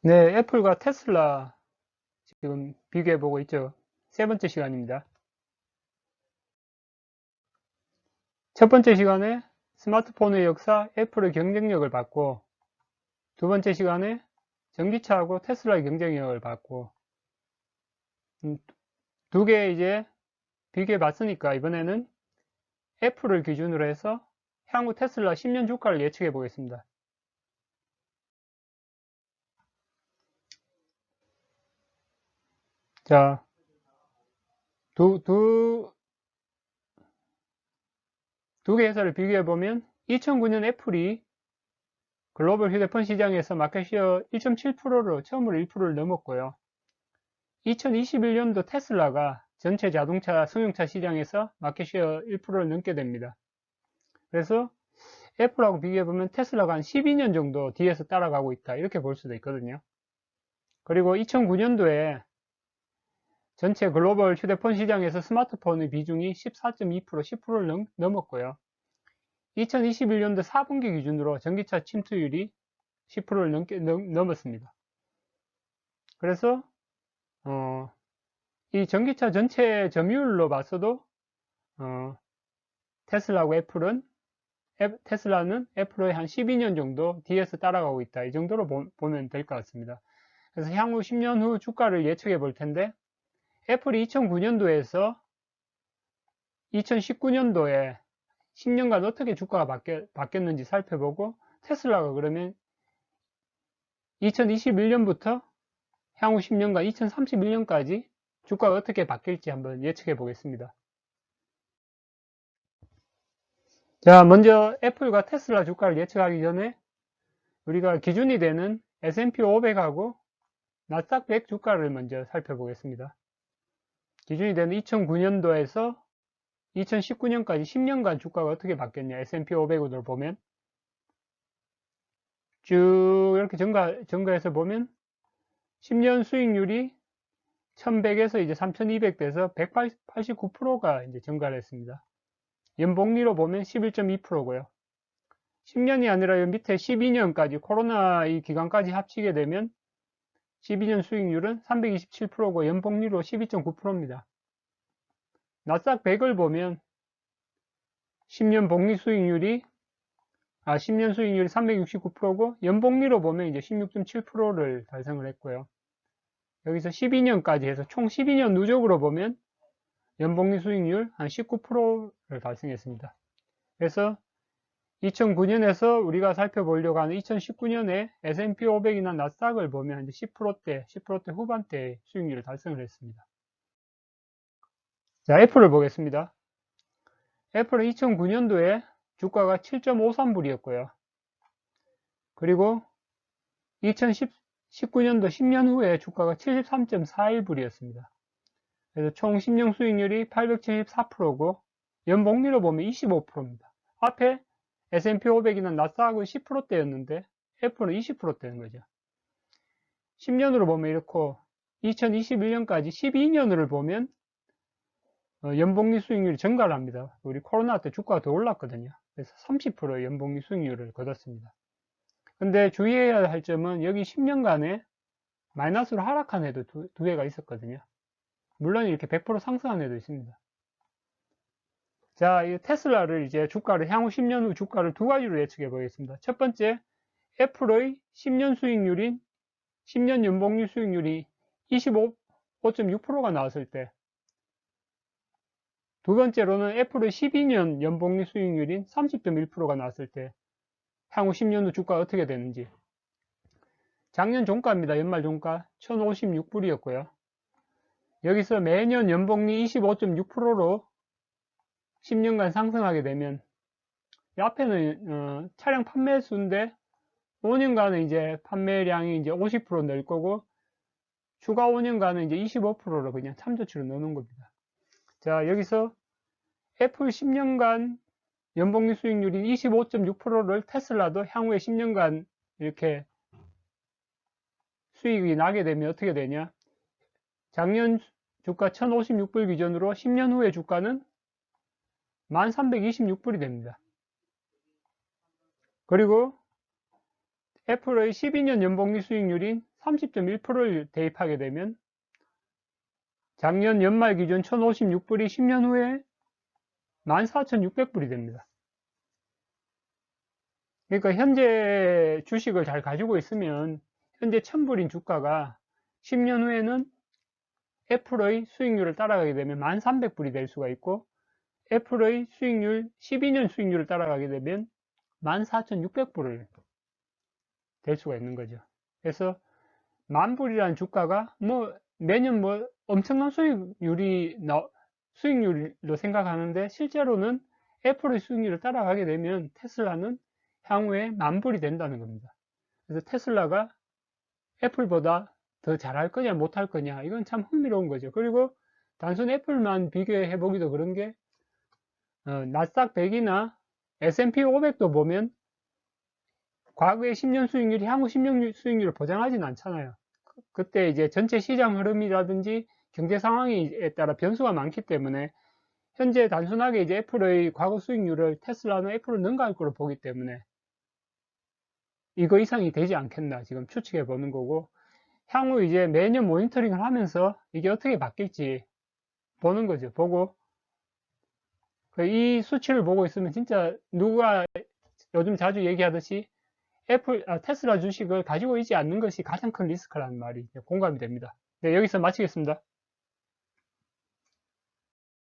네, 애플과 테슬라 지금 비교해 보고 있죠. 세 번째 시간입니다. 첫 번째 시간에 스마트폰의 역사, 애플의 경쟁력을 봤고, 두 번째 시간에 전기차하고 테슬라의 경쟁력을 봤고, 두 개 이제 비교해 봤으니까 이번에는 애플을 기준으로 해서 향후 테슬라 10년 주가를 예측해 보겠습니다. 자, 두, 두, 두 개 회사를 비교해 보면 2009년 애플이 글로벌 휴대폰 시장에서 마켓시어 1.7%로 처음으로 1%를 넘었고요. 2021년도 테슬라가 전체 자동차 승용차 시장에서 마켓시어 1%를 넘게 됩니다. 그래서 애플하고 비교해보면 테슬라가 한 12년 정도 뒤에서 따라가고 있다. 이렇게 볼 수도 있거든요. 그리고 2009년도에 전체 글로벌 휴대폰 시장에서 스마트폰의 비중이 14.2%, 10%를 넘었고요. 2021년도 4분기 기준으로 전기차 침투율이 10%를 넘었습니다. 그래서 이 전기차 전체 점유율로 봤어도 테슬라하고 테슬라는 애플의 한 12년 정도 뒤에서 따라가고 있다. 이 정도로 보면 될 것 같습니다. 그래서 향후 10년 후 주가를 예측해 볼 텐데, 애플이 2009년도에서 2019년도에 10년간 어떻게 주가가 바뀌었는지 살펴보고, 테슬라가 그러면 2021년부터 향후 10년간 2031년까지 주가가 어떻게 바뀔지 한번 예측해 보겠습니다. 자, 먼저 애플과 테슬라 주가를 예측하기 전에 우리가 기준이 되는 S&P 500하고 나스닥 100 주가를 먼저 살펴보겠습니다. 기준이 되는 2009년도에서 2019년까지 10년간 주가가 어떻게 바뀌었냐, S&P 500으로 보면 쭉 이렇게 증가해서 보면 10년 수익률이 1100에서 이제 3200 돼서 189%가 이제 증가를 했습니다. 연복리로 보면 11.2%고요. 10년이 아니라 밑에 12년까지 코로나 이 기간까지 합치게 되면 12년 수익률은 327%고 연복리로 12.9%입니다. 나스닥 100을 보면 10년 복리 수익률이 10년 수익률이 369%고 연복리로 보면 이제 16.7%를 달성을 했고요. 여기서 12년까지 해서 총 12년 누적으로 보면 연복리 수익률 한 19%를 달성했습니다. 그래서 2009년에서 우리가 살펴보려고 하는 2019년에 S&P 500이나 나스닥을 보면 이제 10%대 후반대 수익률을 달성을 했습니다. 자, 애플을 보겠습니다. 애플은 2009년도에 주가가 7.53불이었고요. 그리고 2019년도 10년 후에 주가가 73.41불이었습니다. 그래서 총 10년 수익률이 874%고 연복리로 보면 25%입니다. 앞에 S&P 500이나 나스닥은 10%대였는데 애플은 20%대인 거죠. 10년으로 보면 이렇고 2021년까지 12년을 보면 연복리 수익률이 증가를 합니다. 우리 코로나 때 주가가 더 올랐거든요. 그래서 30% 연복리 수익률을 거뒀습니다. 근데 주의해야 할 점은 여기 10년간에 마이너스로 하락한 해도 두 개가 있었거든요. 물론 이렇게 100% 상승한 해도 있습니다. 자, 이 테슬라를 이제 향후 10년 후 주가를 두 가지로 예측해 보겠습니다. 첫 번째, 애플의 10년 수익률인 10년 연복리 수익률이 25.6%가 나왔을 때, 두 번째로는 애플의 12년 연복리 수익률인 30.1%가 나왔을 때 향후 10년 후 주가가 어떻게 되는지. 작년 종가입니다. 연말 종가 1056불이었고요. 여기서 매년 연복리 25.6%로 10년간 상승하게 되면 이 앞에는 차량 판매 수인데 5년간은 이제 판매량이 이제 50% 늘 거고 추가 5년간은 이제 25%로 그냥 참조치로 넣는 겁니다. 자, 여기서 애플 10년간 연복리 수익률이 25.6%를 테슬라도 향후에 10년간 이렇게 수익이 나게 되면 어떻게 되냐? 작년 주가 1056불 기준으로 10년 후의 주가는 1326불이 됩니다. 그리고 애플의 12년 연복리 수익률인 30.1%를 대입하게 되면 작년 연말 기준 1056불이 10년 후에 14,600불이 됩니다. 그러니까 현재 주식을 잘 가지고 있으면 현재 1000불인 주가가 10년 후에는 애플의 수익률을 따라가게 되면 1300불이 될 수가 있고, 애플의 수익률, 12년 수익률을 따라가게 되면 14,600불을 될 수가 있는 거죠. 그래서 만불이라는 주가가 뭐 매년 뭐 엄청난 수익률로 생각하는데, 실제로는 애플의 수익률을 따라가게 되면 테슬라는 향후에 만불이 된다는 겁니다. 그래서 테슬라가 애플보다 더 잘할 거냐 못할 거냐, 이건 참 흥미로운 거죠. 그리고 단순 애플만 비교해 보기도 그런 게, 나스닥 100이나 S&P 500도 보면 과거의 10년 수익률이 향후 10년 수익률을 보장하진 않잖아요. 그때 이제 전체 시장 흐름이라든지 경제 상황에 따라 변수가 많기 때문에, 현재 단순하게 이제 애플의 과거 수익률을 테슬라는 애플을 능가할 거로 보기 때문에 이거 이상이 되지 않겠나 지금 추측해 보는 거고, 향후 이제 매년 모니터링을 하면서 이게 어떻게 바뀔지 보는 거죠. 보고 이 수치를 보고 있으면 진짜 누가 요즘 자주 얘기하듯이 테슬라 주식을 가지고 있지 않는 것이 가장 큰 리스크라는 말이 공감이 됩니다. 네, 여기서 마치겠습니다.